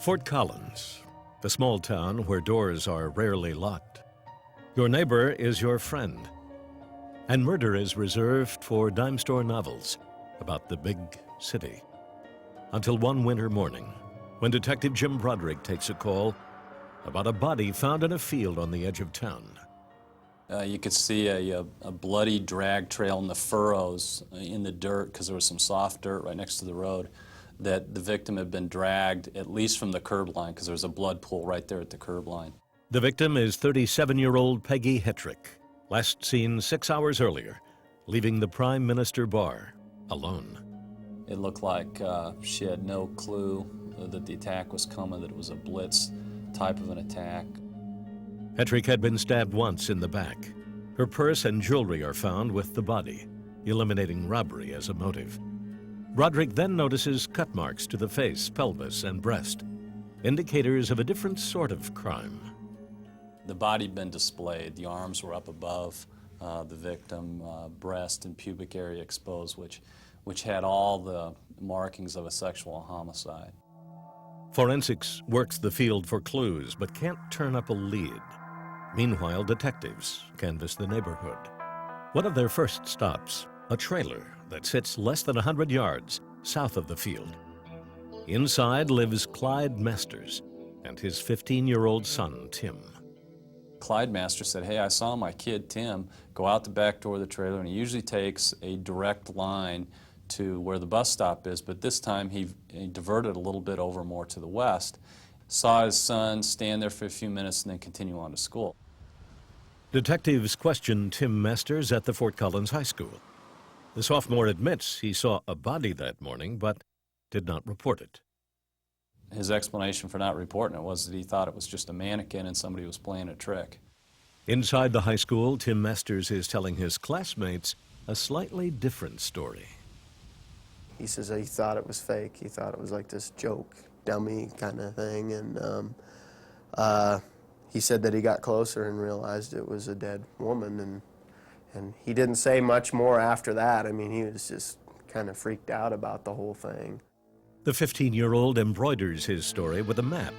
Fort Collins, the small town where doors are rarely locked. Your neighbor is your friend. And murder is reserved for dime store novels about the big city. Until one winter morning, when Detective Jim Broderick takes a call about a body found in a field on the edge of town. You could see a bloody drag trail in the furrows in the dirt, because there was some soft dirt right next to the road, that the victim had been dragged at least from the curb line, because there was a blood pool right there at the curb line. The victim is 37-year-old Peggy Hettrick, last seen 6 hours earlier, leaving the Prime Minister bar alone. It looked like she had no clue that the attack was coming, that it was a blitz type of an attack. Hettrick had been stabbed once in the back. Her purse and jewelry are found with the body, eliminating robbery as a motive. Broderick then notices cut marks to the face, pelvis, and breast, indicators of a different sort of crime. The body had been displayed. The arms were up above the victim, breast and pubic area exposed, which had all the markings of a sexual homicide. Forensics works the field for clues, but can't turn up a lead. Meanwhile, detectives canvass the neighborhood. One of their first stops, a trailer that sits less than 100 yards south of the field. Inside lives Clyde Masters and his 15-year-old son, Tim. Clyde Masters said, "Hey, I saw my kid, Tim, go out the back door of the trailer, and he usually takes a direct line to where the bus stop is, but this time he diverted a little bit over more to the west, saw his son stand there for a few minutes, and then continue on to school." Detectives questioned Tim Masters at the Fort Collins High School. The sophomore admits he saw a body that morning, but did not report it. His explanation for not reporting it was that he thought it was just a mannequin and somebody was playing a trick. Inside the high school, Tim Masters is telling his classmates a slightly different story. He says he thought it was fake. He thought it was like this joke, dummy kind of thing. And he said that he got closer and realized it was a dead woman. And he didn't say much more after that. I mean, he was just kind of freaked out about the whole thing. The 15-year-old embroiders his story with a map,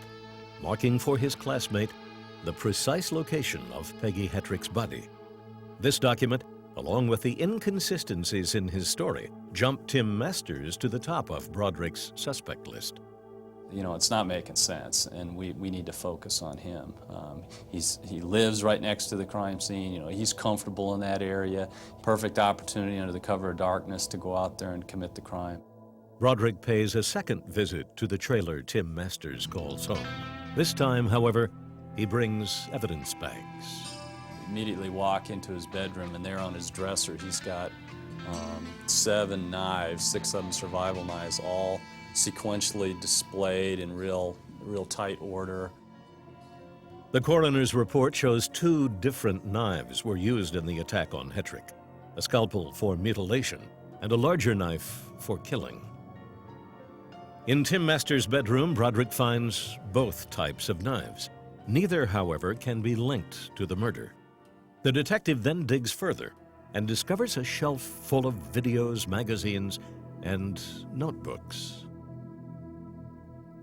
marking for his classmate the precise location of Peggy Hettrick's body. This document, along with the inconsistencies in his story, jumped Tim Masters to the top of Broderick's suspect list. You know, it's not making sense, and we need to focus on him. He lives right next to the crime scene. You know, he's comfortable in that area. Perfect opportunity under the cover of darkness to go out there and commit the crime. Broderick pays a second visit to the trailer Tim Masters calls home. This time, however, he brings evidence bags. Immediately walk into his bedroom, and there on his dresser he's got 7 knives, 6 of them survival knives, all sequentially displayed in real tight order. The coroner's report shows 2 different knives were used in the attack on Hettrick, a scalpel for mutilation and a larger knife for killing. In Tim Masters' bedroom, Broderick finds both types of knives. Neither, however, can be linked to the murder. The detective then digs further and discovers a shelf full of videos, magazines, and notebooks.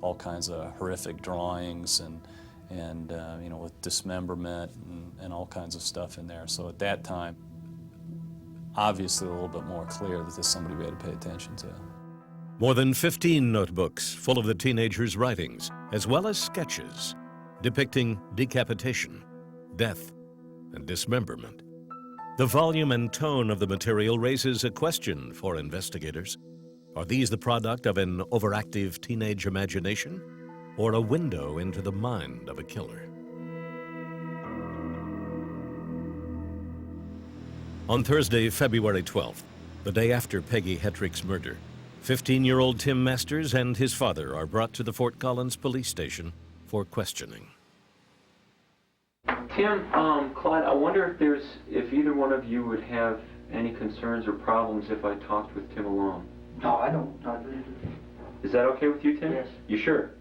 All kinds of horrific drawings and you know, with dismemberment and all kinds of stuff in there. So at that time, obviously a little bit more clear that this is somebody we had to pay attention to. More than 15 notebooks full of the teenager's writings, as well as sketches depicting decapitation, death, and dismemberment. The volume and tone of the material raises a question for investigators. Are these the product of an overactive teenage imagination, or a window into the mind of a killer? On Thursday, February 12th, the day after Peggy Hettrick's murder, 15-year-old Tim Masters and his father are brought to the Fort Collins police station for questioning. Tim, Clyde, I wonder if either one of you would have any concerns or problems if I talked with Tim alone. No, I don't. Is that okay with you, Tim? Yes. You sure?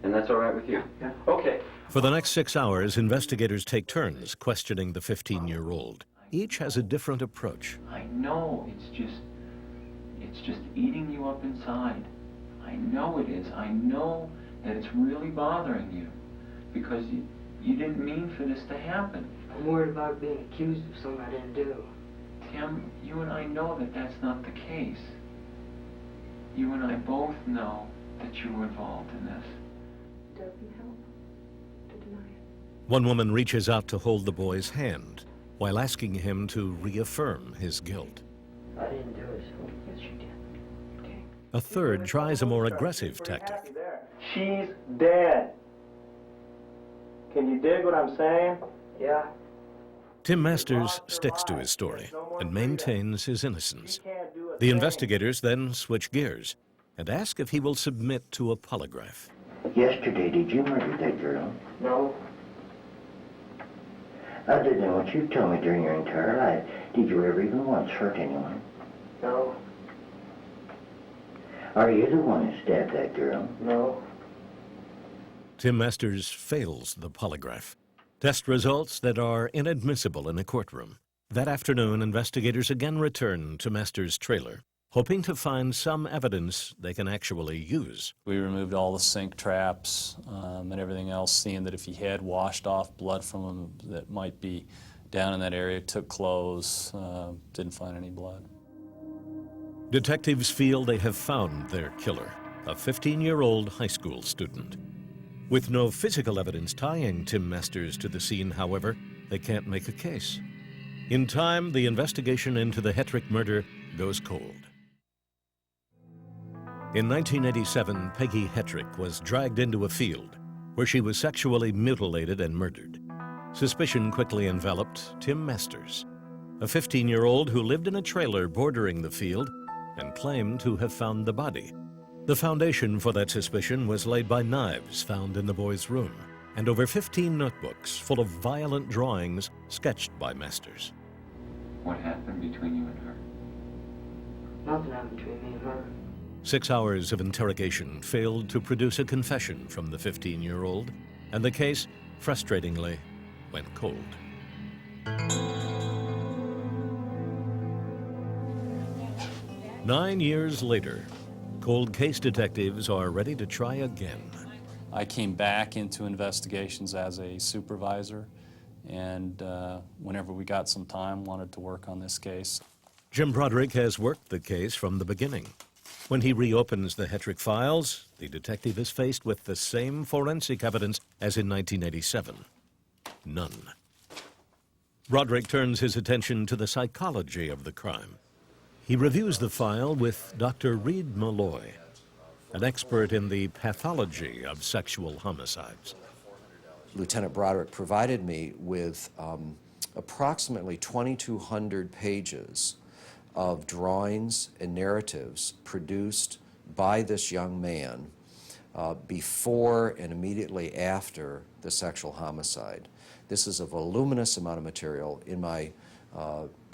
And that's all right with you? Yeah. Okay. For the next 6 hours, investigators take turns questioning the 15-year-old. Each has a different approach. I know it's just eating you up inside. I know it is. I know that it's really bothering you because you didn't mean for this to happen. I'm worried about being accused of something I didn't do. Tim, you and I know that that's not the case. You and I both know that you were involved in this. Doesn't help to deny it. One woman reaches out to hold the boy's hand while asking him to reaffirm his guilt. I didn't do it, so yes, you did. Okay. A third tries a more aggressive tactic. She's dead. Can you dig what I'm saying? Yeah. Tim Masters sticks to his story and maintains his innocence. The investigators then switch gears and ask if he will submit to a polygraph. Yesterday, did you murder that girl? No. Other than what you've told me during your entire life, did you ever even once hurt anyone? No. Are you the one who stabbed that girl? No. Tim Masters fails the polygraph. Test results that are inadmissible in a courtroom. That afternoon, investigators again return to Masters' trailer, hoping to find some evidence they can actually use. We removed all the sink traps and everything else, seeing that if he had washed off blood from him that might be down in that area, took clothes, didn't find any blood. Detectives feel they have found their killer, a 15-year-old high school student. With no physical evidence tying Tim Masters to the scene, however, they can't make a case. In time, the investigation into the Hettrick murder goes cold. In 1987, Peggy Hettrick was dragged into a field where she was sexually mutilated and murdered. Suspicion quickly enveloped Tim Masters, a 15-year-old who lived in a trailer bordering the field and claimed to have found the body. The foundation for that suspicion was laid by knives found in the boy's room and over 15 notebooks full of violent drawings sketched by Masters. What happened between you and her? Nothing happened between me and her. 6 hours of interrogation failed to produce a confession from the 15-year-old, and the case, frustratingly, went cold. Nine years later, cold case detectives are ready to try again. I came back into investigations as a supervisor, and whenever we got some time, wanted to work on this case. Jim Broderick has worked the case from the beginning. When he reopens the Hettrick files, the detective is faced with the same forensic evidence as in 1987. None. Broderick turns his attention to the psychology of the crime. He reviews the file with Dr. Reed Malloy, an expert in the pathology of sexual homicides. Lieutenant Broderick provided me with approximately 2,200 pages of drawings and narratives produced by this young man before and immediately after the sexual homicide. This is a voluminous amount of material. In my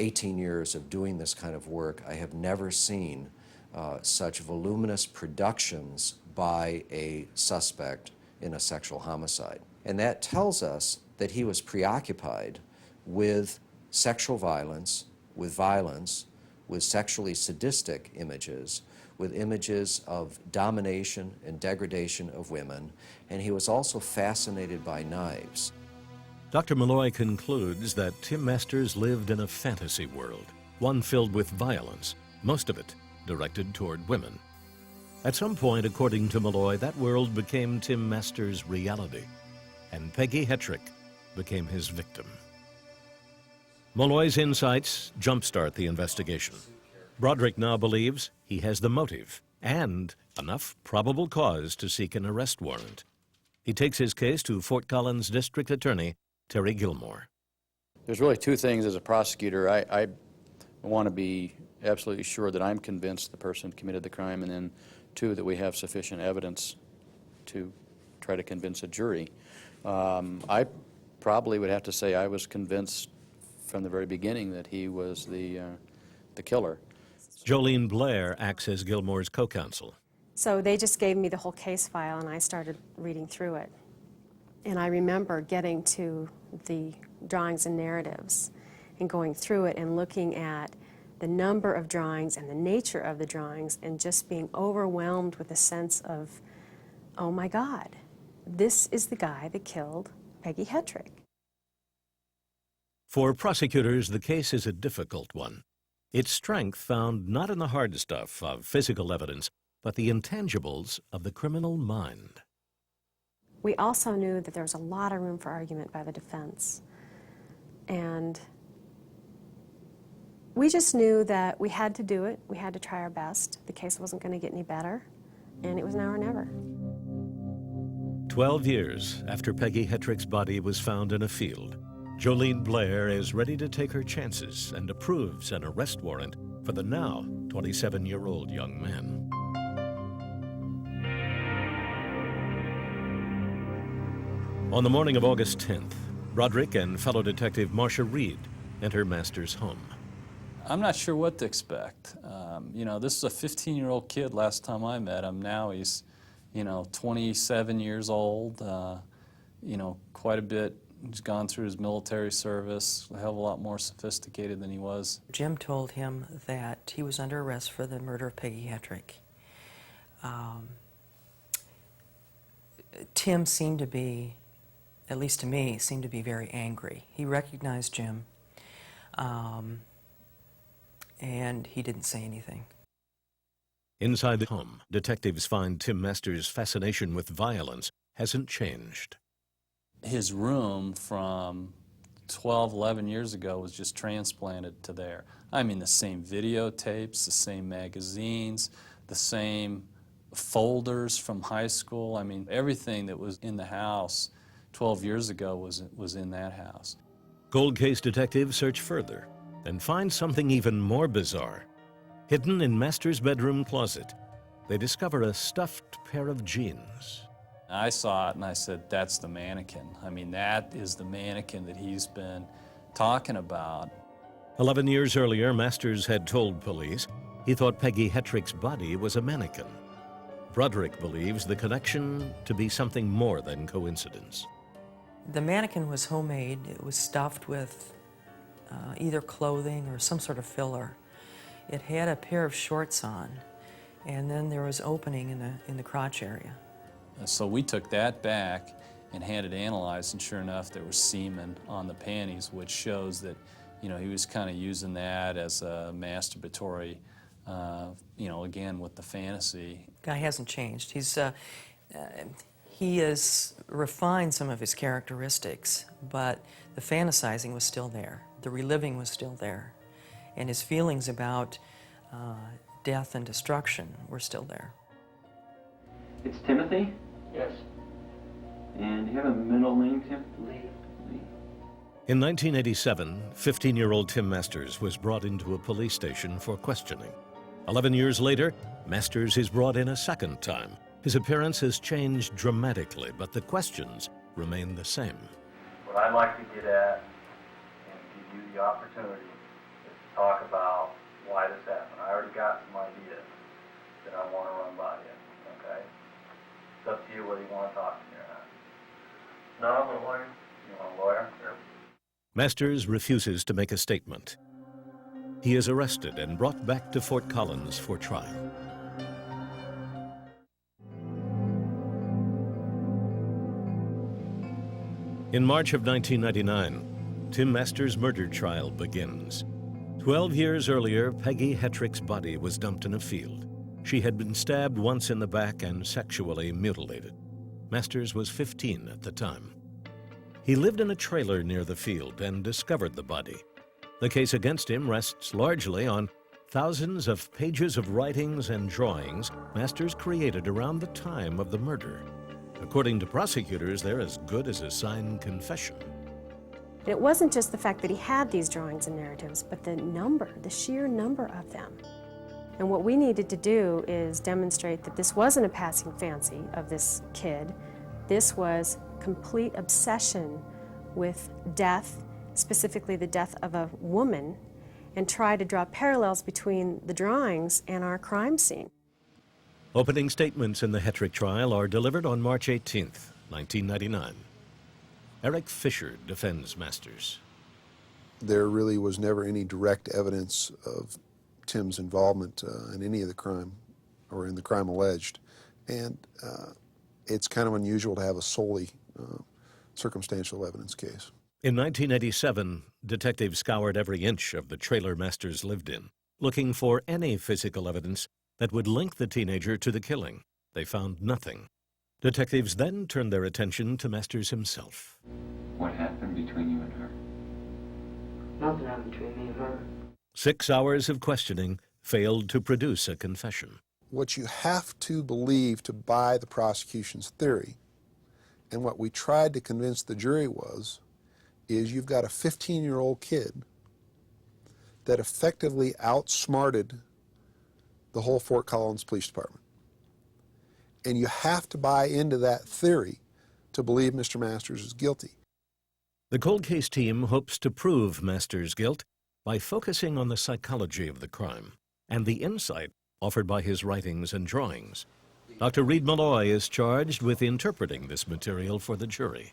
18 years of doing this kind of work, I have never seen such voluminous productions by a suspect in a sexual homicide. And that tells us that he was preoccupied with sexual violence, with sexually sadistic images, with images of domination and degradation of women, and he was also fascinated by knives. Dr. Malloy concludes that Tim Masters lived in a fantasy world, one filled with violence, most of it directed toward women. At some point, according to Malloy, that world became Tim Masters' reality, and Peggy Hettrick became his victim. Malloy's insights jumpstart the investigation. Broderick now believes he has the motive and enough probable cause to seek an arrest warrant. He takes his case to Fort Collins District Attorney Terry Gilmore. There's really two things as a prosecutor. I want to be absolutely sure that I'm convinced the person committed the crime, and then two, that we have sufficient evidence to try to convince a jury. I probably would have to say I was convinced from the very beginning that he was the killer. Jolene Blair acts as Gilmore's co-counsel. So they just gave me the whole case file, and I started reading through it. And I remember getting to the drawings and narratives and going through it and looking at the number of drawings and the nature of the drawings and just being overwhelmed with a sense of oh my God, this is the guy that killed Peggy Hettrick. For prosecutors, the case is a difficult one. Its strength found not in the hard stuff of physical evidence, but the intangibles of the criminal mind. We also knew that there was a lot of room for argument by the defense. And we just knew that we had to do it. We had to try our best. The case wasn't going to get any better, and it was now or never. 12 years after Peggy Hettrick's body was found in a field, Jolene Blair is ready to take her chances and approves an arrest warrant for the now 27-year-old young man. On the morning of August 10th, Broderick and fellow detective Marcia Reed enter Masters' home. I'm not sure what to expect. You know, this is a 15-year-old kid last time I met him. Now he's, 27 years old, quite a bit. He's gone through his military service, a hell of a lot more sophisticated than he was. Jim told him that he was under arrest for the murder of Peggy Hettrick. Tim seemed to be, at least to me, seemed to be very angry. He recognized Jim, and he didn't say anything. Inside the home, detectives find Tim Masters' fascination with violence hasn't changed. His room from 12, 11 years ago was just transplanted to there. I mean, the same videotapes, the same magazines, the same folders from high school. I mean, everything that was in the house 12 years ago was in that house. Cold case detectives search further and find something even more bizarre. Hidden in Masters' bedroom closet, they discover a stuffed pair of jeans. I saw it and I said, that's the mannequin. I mean, that is the mannequin that he's been talking about. 11 years earlier, Masters had told police he thought Peggy Hettrick's body was a mannequin. Broderick believes the connection to be something more than coincidence. The mannequin was homemade. It was stuffed with either clothing or some sort of filler. It had a pair of shorts on, and then there was opening in the crotch area. So we took that back and had it analyzed, and sure enough, there was semen on the panties, which shows that, he was kind of using that as a masturbatory, again, with the fantasy. Guy hasn't changed. He has refined some of his characteristics, but the fantasizing was still there. The reliving was still there. And his feelings about death and destruction were still there. It's Timothy? Yes. And do you have a middle name, Tim? Lee. In 1987, 15-year-old Tim Masters was brought into a police station for questioning. 11 years later, Masters is brought in a second time. His appearance has changed dramatically, but the questions remain the same. What I'd like to get at and give you the opportunity is to talk about why this happened. I already got some ideas that I want to run by you, okay? It's up to you whether you want to talk to me or not. No, I'm a lawyer. You want a lawyer? Sure. Masters refuses to make a statement. He is arrested and brought back to Fort Collins for trial. In March of 1999, Tim Masters' murder trial begins. 12 years earlier, Peggy Hettrick's body was dumped in a field. She had been stabbed once in the back and sexually mutilated. Masters was 15 at the time. He lived in a trailer near the field and discovered the body. The case against him rests largely on thousands of pages of writings and drawings Masters created around the time of the murder. According to prosecutors, they're as good as a signed confession. It wasn't just the fact that he had these drawings and narratives, but the sheer number of them. And what we needed to do is demonstrate that this wasn't a passing fancy of this kid. This was complete obsession with death, specifically the death of a woman, and try to draw parallels between the drawings and our crime scene. Opening statements in the Hettrick trial are delivered on March 18, 1999. Eric Fisher defends Masters. There really was never any direct evidence of Tim's involvement in any of the crime or in the crime alleged. And it's kind of unusual to have a solely circumstantial evidence case. In 1987, detectives scoured every inch of the trailer Masters lived in, looking for any physical evidence that would link the teenager to the killing. They found nothing. Detectives then turned their attention to Masters himself. What happened between you and her? Nothing happened between me and her. 6 hours of questioning failed to produce a confession. What you have to believe to buy the prosecution's theory, and what we tried to convince the jury is you've got a 15-year-old kid that effectively outsmarted the whole Fort Collins Police Department. And you have to buy into that theory to believe Mr. Masters is guilty. The cold case team hopes to prove Masters' guilt by focusing on the psychology of the crime and the insight offered by his writings and drawings. Dr. Reed Malloy is charged with interpreting this material for the jury.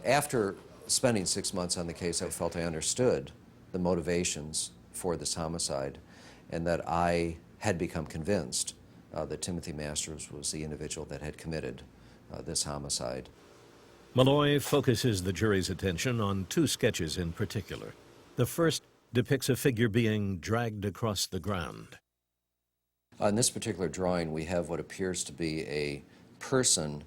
After spending 6 months on the case, I felt I understood the motivations for this homicide and that I had become convinced that Timothy Masters was the individual that had committed this homicide. Malloy focuses the jury's attention on 2 sketches in particular. The first depicts a figure being dragged across the ground. In this particular drawing, we have what appears to be a person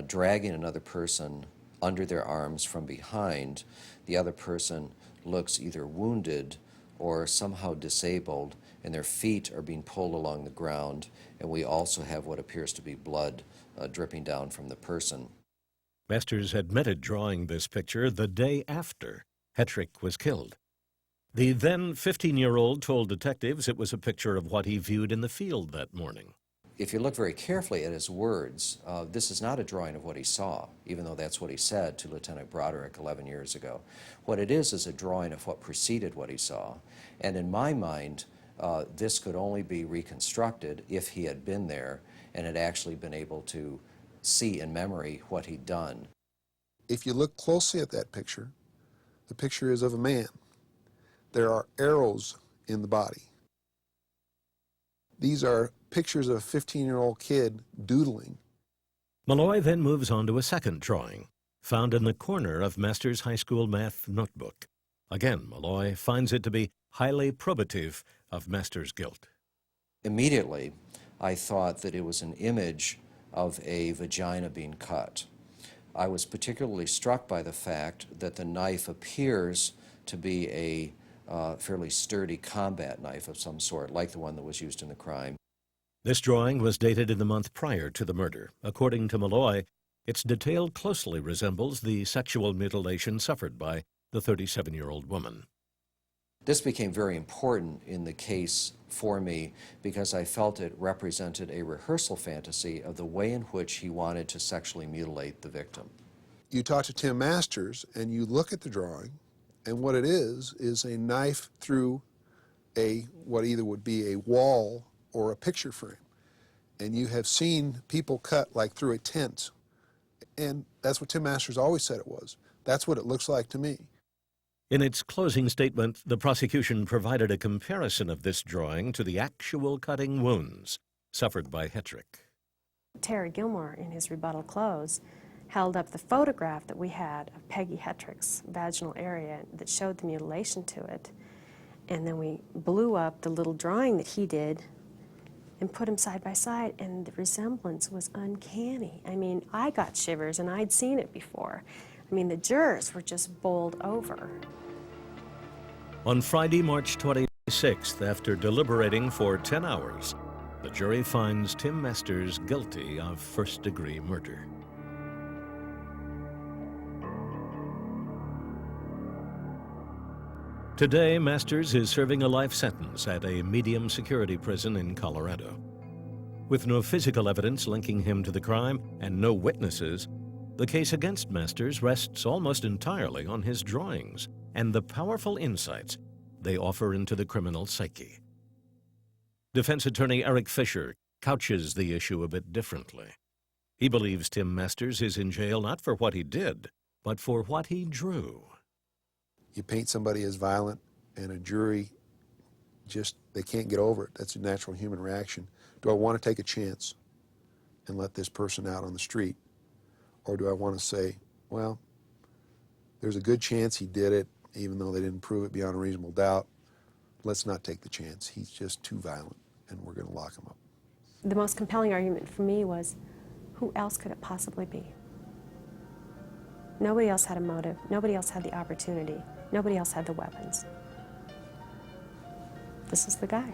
dragging another person under their arms from behind. The other person looks either wounded or somehow disabled, and their feet are being pulled along the ground, and we also have what appears to be blood dripping down from the person. Masters admitted drawing this picture the day after Hettrick was killed. The then 15-year-old told detectives it was a picture of what he viewed in the field that morning. If you look very carefully at his words, this is not a drawing of what he saw, even though that's what he said to Lieutenant Broderick 11 years ago. What it is a drawing of what preceded what he saw. And in my mind, this could only be reconstructed if he had been there and had actually been able to see in memory what he'd done. If you look closely at that picture, the picture is of a man. There are arrows in the body. These are pictures of a 15-year-old kid doodling. Malloy then moves on to a second drawing, found in the corner of Masters' high school math notebook. Again, Malloy finds it to be highly probative of Masters' guilt. Immediately, I thought that it was an image of a vagina being cut. I was particularly struck by the fact that the knife appears to be a fairly sturdy combat knife of some sort, like the one that was used in the crime. This drawing was dated in the month prior to the murder. According to Malloy, its detail closely resembles the sexual mutilation suffered by the 37-year-old woman. This became very important in the case for me because I felt it represented a rehearsal fantasy of the way in which he wanted to sexually mutilate the victim. You talk to Tim Masters and you look at the drawing, and what it is a knife through what either would be a wall or a picture frame. And you have seen people cut like through a tent. And that's what Tim Masters always said it was. That's what it looks like to me. In its closing statement, the prosecution provided a comparison of this drawing to the actual cutting wounds suffered by Hettrick. Terry Gilmore, in his rebuttal close, held up the photograph that we had of Peggy Hettrick's vaginal area that showed the mutilation to it. And then we blew up the little drawing that he did and put them side by side, and the resemblance was uncanny. I mean, I got shivers, and I'd seen it before. I mean, the jurors were just bowled over. On Friday, March 26th, after deliberating for 10 hours, the jury finds Tim Masters guilty of first-degree murder. Today, Masters is serving a life sentence at a medium security prison in Colorado. With no physical evidence linking him to the crime and no witnesses, the case against Masters rests almost entirely on his drawings and the powerful insights they offer into the criminal psyche. Defense attorney Eric Fisher couches the issue a bit differently. He believes Tim Masters is in jail not for what he did, but for what he drew. You paint somebody as violent, and a jury they can't get over it. That's a natural human reaction. Do I want to take a chance and let this person out on the street? Or do I want to say, well, there's a good chance he did it, even though they didn't prove it beyond a reasonable doubt. Let's not take the chance. He's just too violent, and we're going to lock him up. The most compelling argument for me was, who else could it possibly be? Nobody else had a motive. Nobody else had the opportunity. Nobody else had the weapons. This is the guy.